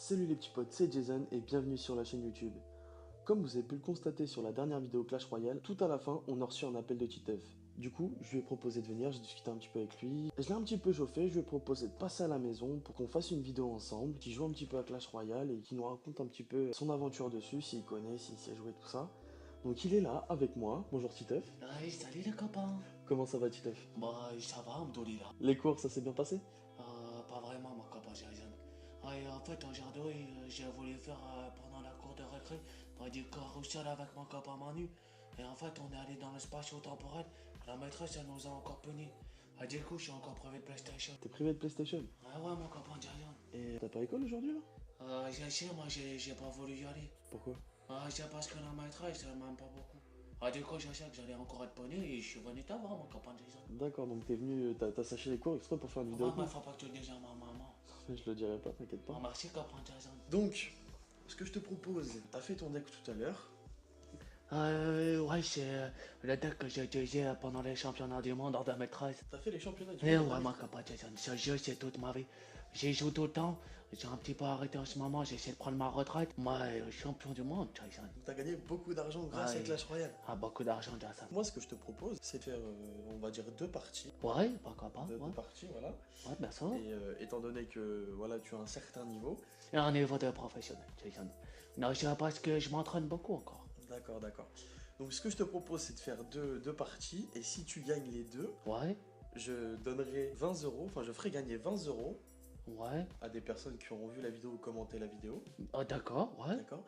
Salut les petits potes, c'est Jason et bienvenue sur la chaîne YouTube. Comme vous avez pu le constater sur la dernière vidéo Clash Royale, tout à la fin, on a reçu un appel de Titeuf. Du coup, je lui ai proposé de venir, j'ai discuté un petit peu avec lui. Je l'ai un petit peu chauffé, je lui ai proposé de passer à la maison pour qu'on fasse une vidéo ensemble, qui joue un petit peu à Clash Royale et qui nous raconte un petit peu son aventure dessus, s'il connaît, s'il sait jouer, tout ça. Donc il est là, avec moi. Bonjour Titeuf. Hey, salut les copains. Comment ça va Titeuf? Bah, ça va, Mdoulila. Les cours, ça s'est bien passé? Pas vraiment, mon copain Jason. En fait, aujourd'hui, j'ai voulu faire pendant la cour de récré du carrousel avec mon copain Manu. Et en fait, on est allé dans l'espace temporel. La maîtresse, elle nous a encore punis. Du coup, je suis encore privé de PlayStation. T'es privé de PlayStation? Ah ouais, mon copain Jason. Et t'as pas école aujourd'hui là? J'ai sais, moi, j'ai pas voulu y aller. Pourquoi? C'est parce que la maîtresse, elle m'aime pas beaucoup. Du coup, je sais que j'allais encore être puni et je suis venu t'avoir, mon copain Jason. D'accord, donc t'es venu, t'as saché les cours exprès pour faire une vidéo. Ouais, mais faut pas que tu le dises à ma maman. Je le dirai pas, t'inquiète pas. Merci, copain Jason. Donc, ce que je te propose, t'as fait ton deck tout à l'heure. Ouais, c'est le deck que j'ai utilisé pendant les championnats du monde en 2013. T'as fait les championnats du Et monde. ouais, mon copain Jason, ce jeu, c'est toute ma vie. J'y joue tout le temps. J'ai un petit peu arrêté en ce moment, j'essaie de prendre ma retraite. Moi, champion du monde, Jason. Donc t'as gagné beaucoup d'argent grâce à Clash Royale. Beaucoup d'argent, Jason. Moi, ce que je te propose, c'est de faire, on va dire, deux parties. Ouais, pourquoi pas, Deux ouais. parties, voilà. Ouais, bien sûr. Et étant donné que, voilà, tu as un certain niveau. Et un niveau de professionnel, Jason. Non, je sais parce que je m'entraîne beaucoup encore. D'accord, d'accord. Donc ce que je te propose, c'est de faire deux parties. Et si tu gagnes les deux, Ouais, je donnerai 20 euros, enfin je ferai gagner 20 euros ouais. à des personnes qui auront vu la vidéo ou commenté la vidéo. Oh, d'accord, ouais. D'accord.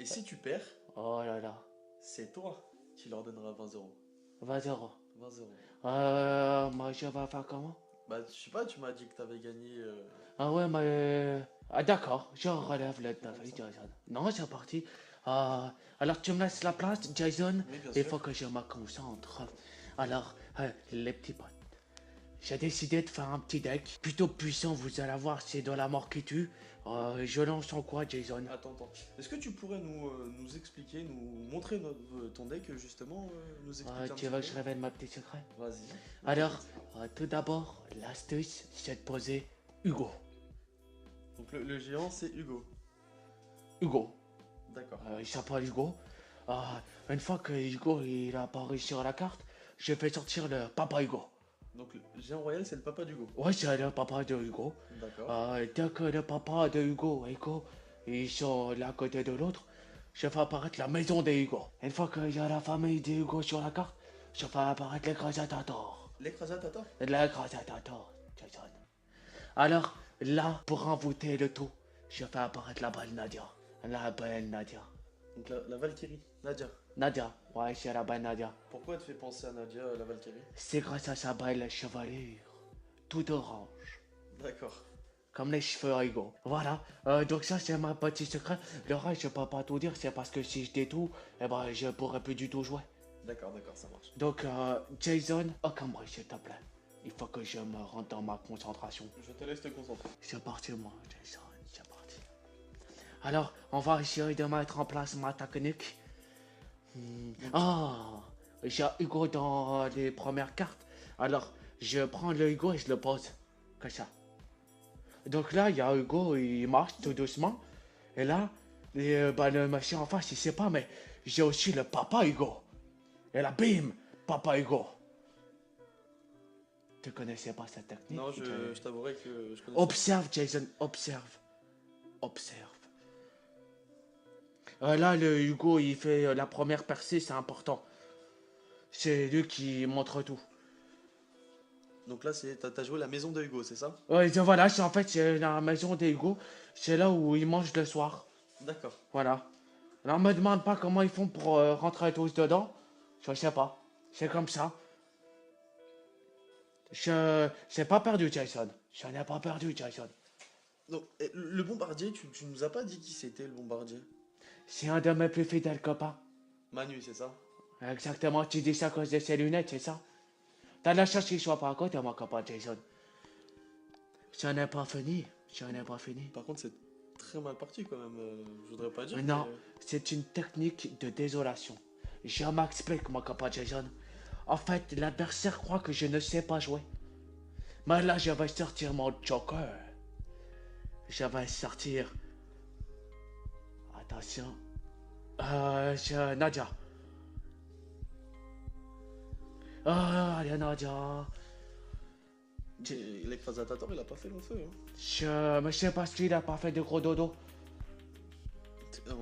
Et si tu perds, Oh là là. c'est toi qui leur donneras 20 euros. 20 euros. 20 euros. Moi, je vais faire comment? Bah, je sais pas, tu m'as dit que t'avais gagné. Ah ouais, mais... Ah d'accord, je relève le défi, Jason. Non, c'est parti. Alors tu me laisses la place, Jason. Oui, bien Il sûr. faut que je me concentre. Alors, les petits potes. J'ai décidé de faire un petit deck. Plutôt puissant, vous allez voir, c'est de la mort qui tue. Je lance en quoi, Jason? Attends. Est-ce que tu pourrais nous expliquer, nous montrer ton deck, justement, nous expliquer un Tu petit veux peu? que je révèle ma petite secret? Vas-y. Alors, tout d'abord, l'astuce, c'est de poser Hugo. Donc le géant, c'est Hugo. Hugo. D'accord. Il s'appelle Hugo. Une fois que Hugo il a apparu sur la carte, je fais sortir le papa Hugo. Donc le géant royal, c'est le papa d'Hugo. Ouais, c'est le papa de Hugo. D'accord. Dès que le papa de Hugo et Hugo ils sont l'un à côté de l'autre, je fais apparaître la maison de Hugo. Une fois qu'il y a la famille de Hugo sur la carte, je fais apparaître l'écrasatator. L'écrasatator. L'écrasatator, Jason. Alors, là, pour envoûter le tout, je fais apparaître la belle Nadia. La belle Nadia. Donc la Valkyrie. Nadia. Nadia, ouais, c'est la belle Nadia. Pourquoi elle te fait penser à Nadia, la Valkyrie? C'est grâce à sa belle chevelure, tout orange, D'accord. comme les cheveux à Hugo. Voilà, donc ça c'est ma petite secret. Le reste, je peux pas tout dire, c'est parce que si je dis tout, eh ben, je pourrais plus du tout jouer. D'accord, ça marche. Donc, Jason, cambré, s'il te plaît. Il faut que je me rende dans ma concentration. Je te laisse te concentrer. C'est parti, moi, Jason, c'est parti. Alors, on va essayer de mettre en place ma technique. J'ai Hugo dans les premières cartes. Alors, je prends le Hugo et je le pose. Comme ça. Donc là, il y a Hugo, il marche tout doucement. Et là, le machin en face, il sait pas, mais j'ai aussi le papa Hugo. Et là, bim, papa Hugo. Tu connaissais pas cette technique? Non, je t'avouerai que je connais. Observe, Jason, observe. Observe. Là, le Hugo, il fait la première percée, c'est important. C'est lui qui montre tout. Donc là, t'as joué la maison de Hugo, c'est ça? Ouais, voilà, en fait, c'est la maison des Hugo. C'est là où ils mangent le soir. D'accord. Voilà. Alors, me demande pas comment ils font pour rentrer tous dedans. Je sais pas. C'est comme ça. Je n'ai pas perdu, Jason. Je n'ai pas perdu, Jason. Donc, le bombardier, tu nous as pas dit qui c'était le bombardier? C'est un de mes plus fidèles copains. Manu, c'est ça? Exactement, tu dis ça à cause de ses lunettes, c'est ça? T'as de la chance qu'il soit pas à côté, mon copain Jason. Je n'ai pas fini. Par contre, c'est très mal parti quand même. Je voudrais pas dire. Non, c'est une technique de désolation. Je m'explique, mon copain Jason. En fait, l'adversaire croit que je ne sais pas jouer. Mais là, je vais sortir mon joker. Je vais sortir Attention. C'est Nadia. Ah, allez, Nadia. L'écrasateur, il a pas fait long feu. Hein. Mais je sais pas s'il a pas fait de gros dodo. Euh,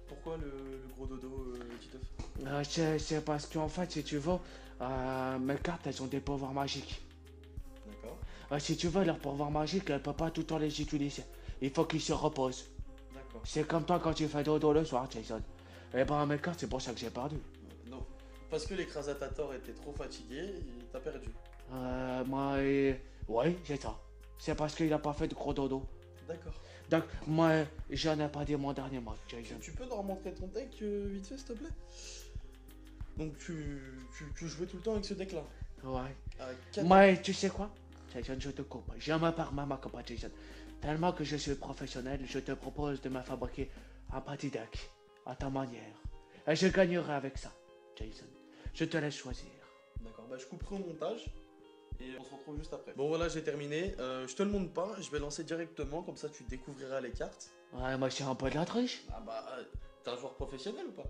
Pourquoi le gros dodo, Titeuf? C'est parce qu'en fait, si tu veux, mes cartes, elles ont des pouvoirs magiques. D'accord. Si tu veux, leurs pouvoirs magiques, elles ne peuvent pas tout le temps les utiliser. Il faut qu'ils se reposent. D'accord. C'est comme toi quand tu fais dodo le soir, Jason. Et ben, mes cartes, c'est pour ça que j'ai perdu. Non. Parce que l'écrasateur était trop fatigué, et t'as perdu. Oui, c'est ça. C'est parce qu'il a pas fait de gros dodo. D'accord. Donc, moi, j'en ai pas dit mon dernier mot, Jason. Tu peux nous remontrer ton deck vite fait, s'il te plaît? Donc tu jouais tout le temps avec ce deck-là? Ouais. Avec 4... Mais tu sais quoi, Jason, je te coupe. Jamais par ma coupe, Jason. Tellement que je suis professionnel, je te propose de me fabriquer un petit deck à ta manière. Et je gagnerai avec ça, Jason. Je te laisse choisir. D'accord, bah je couperai au montage et on se retrouve juste après. Bon voilà, j'ai terminé. Je te le montre pas, je vais lancer directement, comme ça tu découvriras les cartes. Ouais, moi, c'est un peu de la triche. Ah bah, t'es un joueur professionnel ou pas?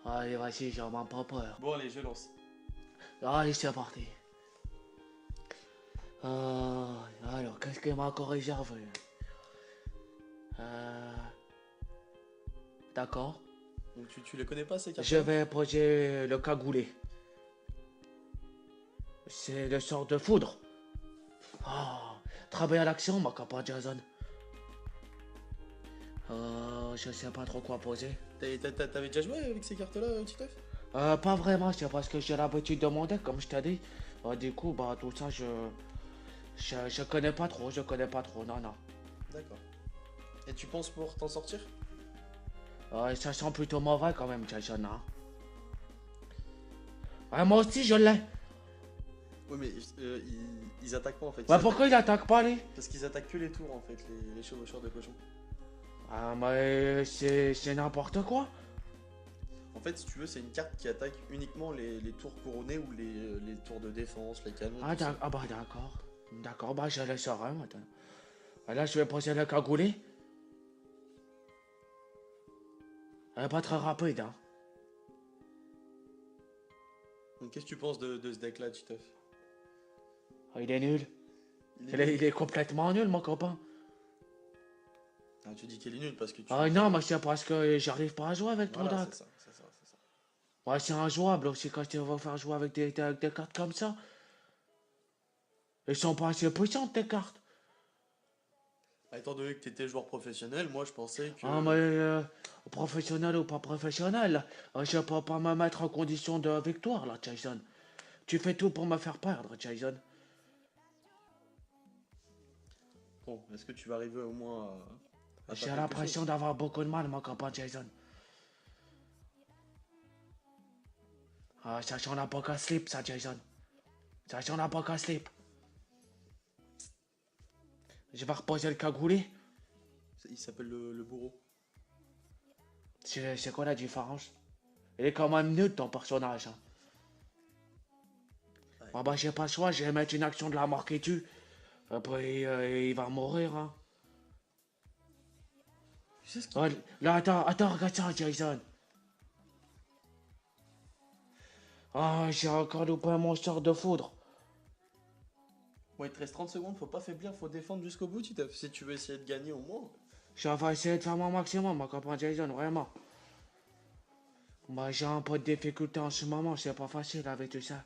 Allez, vas-y, j'en ai pas peur. Bon allez, je lance. Allez, c'est parti. Alors, qu'est-ce qu'il m'a encore réservé? D'accord. Donc tu les connais pas ces cartes? Je vais poser le cagoulé. C'est le sort de foudre. Travailler à l'action, ma campagne Jason. Je sais pas trop quoi poser. T'avais déjà joué avec ces cartes-là, Titeuf? Pas vraiment, c'est parce que j'ai l'habitude de mon deck, comme je t'ai dit. Du coup, tout ça, je connais pas trop, non. D'accord. Et tu penses pour t'en sortir? Ça sent plutôt mauvais quand même, Jason, hein. Moi aussi, je l'ai. Oui mais ils attaquent pas en fait. Pourquoi il attaque pas, lui? Parce qu'ils attaquent que les tours en fait, les chevaucheurs de cochon. Mais c'est n'importe quoi. En fait, si tu veux, c'est une carte qui attaque uniquement les tours couronnés ou les tours de défense, les canons. Tout ça. D'accord. D'accord, je le saurai maintenant. Là, je vais poser le cagoulé. Elle est pas très rapide, hein. Donc, qu'est-ce que tu penses de ce deck-là, Titeuf? Il est nul. Il est complètement nul, mon copain. Ah, tu dis qu'il est nul parce que tu... Non, mais c'est parce que j'arrive pas à jouer avec ton Voilà, deck. c'est ça. Ouais, c'est injouable aussi quand tu vas faire jouer avec des cartes comme ça. Ils sont pas assez puissantes, tes cartes. Étant donné que tu étais joueur professionnel, moi je pensais que... Mais professionnel ou pas professionnel, je peux pas me mettre en condition de victoire, là, Jason. Tu fais tout pour me faire perdre, Jason. Bon, est-ce que tu vas arriver au moins à J'ai faire l'impression d'avoir beaucoup de mal, mon copain Jason. Ça sent la poke à slip, ça, Jason. Ça sent la poke à slip. Je vais reposer le cagoulé. Il s'appelle le bourreau. C'est quoi la différence? Il est quand même nul, ton personnage. Hein. Ouais. J'ai pas le choix, je vais mettre une action de la mort qui tue. Après, il va mourir, hein. Tu sais ce qu'il... Là, attends, regarde ça, Jason. J'ai encore loupé mon sort de foudre. Bon, il te reste 30 secondes, faut pas faiblir, faut défendre jusqu'au bout, Titeuf. Si tu veux essayer de gagner au moins... Je vais essayer de faire mon maximum, mon copain Jason, vraiment. J'ai un peu de difficulté en ce moment, c'est pas facile avec tout ça.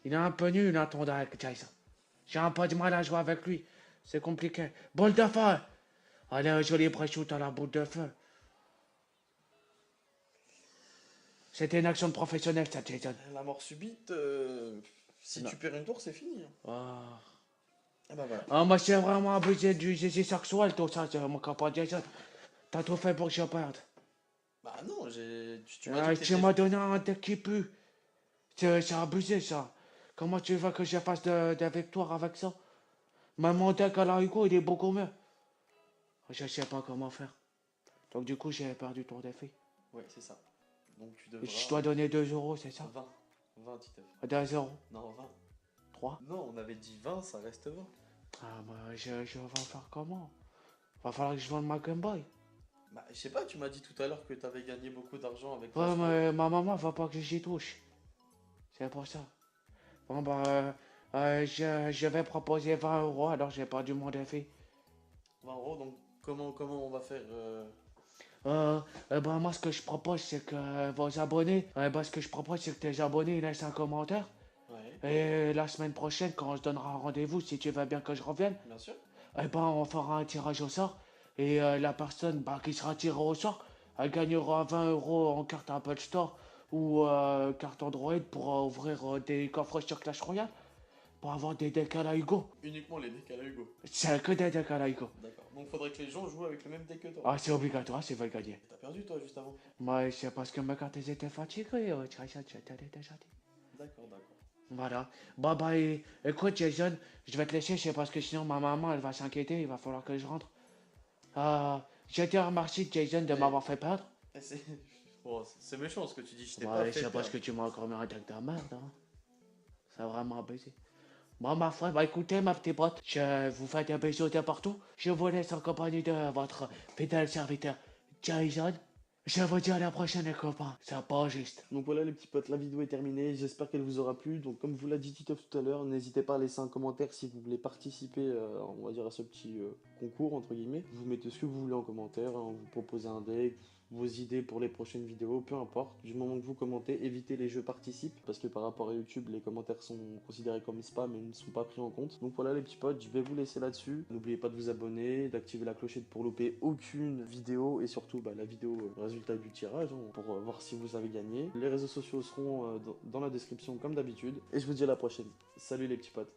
Il est un peu nul, hein, ton deck, Jason. J'ai un peu de mal à jouer avec lui. C'est compliqué. Boule de feu! Allez, un joli pré-shoot à la boule de feu. C'était une action de professionnel, ça, Jason. La mort subite, si tu perds une tour, c'est fini. Hein. Ah bah voilà. Moi, c'est vraiment abusé du GG sexuel, tout ça, mon copain Jason. T'as tout fait pour que je perde. Bah non, tu m'as dit que Tu m'as donné un deck qui pue. C'est abusé, ça. Comment tu veux que je fasse de victoire avec ça? Même mon deck à la Hugo, il est beaucoup mieux. Je sais pas comment faire. Donc du coup, j'ai perdu ton défi. Ouais, c'est ça. Donc tu devras... Je dois donner 2 euros, c'est ça? 20, Titeuf. 2 euros. Non, 20. 3. Non, on avait dit 20, ça reste 20. Ah, bah, je vais faire comment? Va falloir que je vende ma Game Boy. Bah, je sais pas, tu m'as dit tout à l'heure que t'avais gagné beaucoup d'argent avec Ouais, Clash Royale. mais ma maman va pas que j'y touche. C'est pour ça. Bon, bah, je vais proposer 20 euros, alors j'ai pas du mon défi. 20 euros, donc comment on va faire Bah, moi, ce que je propose, c'est que vos abonnés, ce que je propose, c'est que tes abonnés ils laissent un commentaire. Ouais, Et la semaine prochaine, quand on se donnera un rendez-vous, si tu veux bien que je revienne, bien sûr. on fera un tirage au sort. Et la personne qui sera tirée au sort, elle gagnera 20 euros en carte Apple Store ou carte Android pour ouvrir des coffres sur Clash Royale pour avoir des decks à la Hugo. Uniquement les decks à la Hugo. C'est que des decks à la Hugo. D'accord. Donc faudrait que les gens jouent avec le même deck que toi. Ah, c'est obligatoire, c'est veulent gagner. Et t'as perdu toi juste avant. Moi, c'est parce que mes cartes elles étaient fatiguées. Tu t'ai déjà dit. D'accord, d'accord. Voilà. Écoute, Jason, je vais te laisser, c'est parce que sinon ma maman, elle va s'inquiéter, il va falloir que je rentre. Je te remercie, Jason, de Mais m'avoir fait perdre. c'est bon, c'est méchant ce que tu dis, je t'ai pas Ouais, fait c'est parce perdre. que tu m'as encore mis un deck de merde, hein. Ça a vraiment baisé. Bon, ma frère, écoutez, ma petite pote, je vous fais des bisous de partout. Je vous laisse en compagnie de votre fidèle serviteur, Jason. Je vous dis à la prochaine, les copains. C'est pas juste. Donc voilà les petits potes, la vidéo est terminée, j'espère qu'elle vous aura plu. Donc comme vous l'a dit Titeuf tout à l'heure, n'hésitez pas à laisser un commentaire si vous voulez participer, on va dire à ce petit concours entre guillemets. Vous mettez ce que vous voulez en commentaire, hein, vous proposez un deck, vos idées pour les prochaines vidéos, peu importe. Du moment que vous commentez, évitez les jeux participe parce que par rapport à YouTube, les commentaires sont considérés comme spam et ne sont pas pris en compte. Donc voilà les petits potes, je vais vous laisser là-dessus. N'oubliez pas de vous abonner, d'activer la clochette pour louper aucune vidéo et surtout la vidéo résultat du tirage hein, pour voir si vous avez gagné. Les réseaux sociaux seront dans la description comme d'habitude. Et je vous dis à la prochaine. Salut les petits potes.